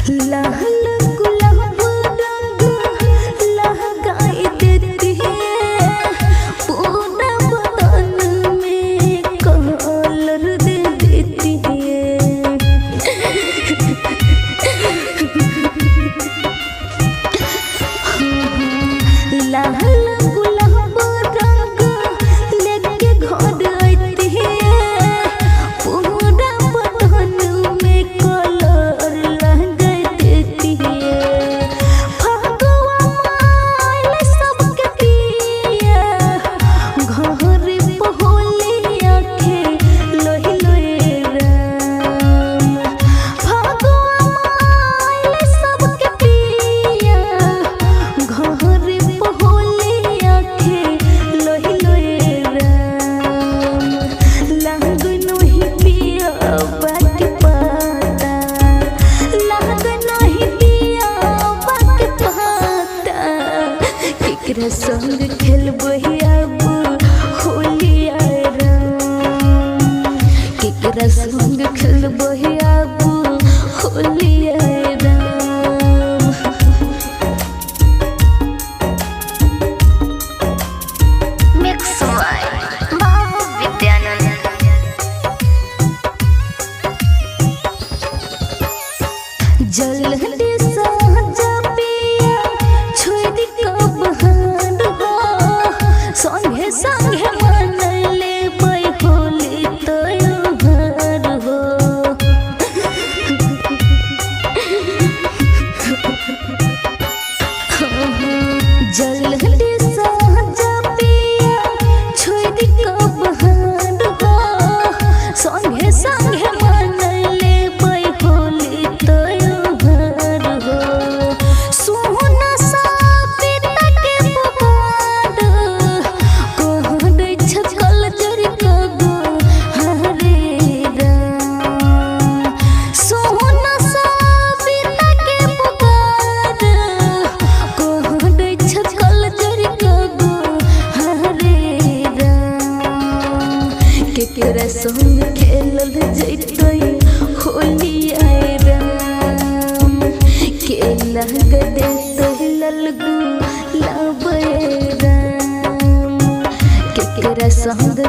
लाल गुलाब रंग लगाई देती है, पूरा बदन में कलर दे देती है। लाल गुलाब रंग लेके घर आती है, पूरा बदन में कलर लगा देती है। फगुआ माल सबके पिया, घर पे होली आखे लोही लोहे राम। फगुआ माल सबके पिया, घर पे होली आखे लोही लोहे राम। लाग नहीं पिया बाकी पाता, लाग नहीं पिया बाकी पाता। केकरा संग खेलबही अब होली आए राम, केकरा संग खेलबही अब होली आए राम। मिक्स बाय बाबू विद्यानंद। जल्दी साजा पिया छोड़ कब हार हो, संगे संगे मन ले होली त्योहार हो। जल्दी साजा पिया छोड़ कब हार हो, संगे संगे मन ले होली त्योहार हो। सोना साबिता के पुकार कोहरे छकल जरी कगो हरे राम। सोना साबिता के पुकार कोहरे छकल जरी कगो हरे राम। केकरा संग खेलल जैतै होली आए राम, के लग देतै ललगु लाबे राम। केकरा संग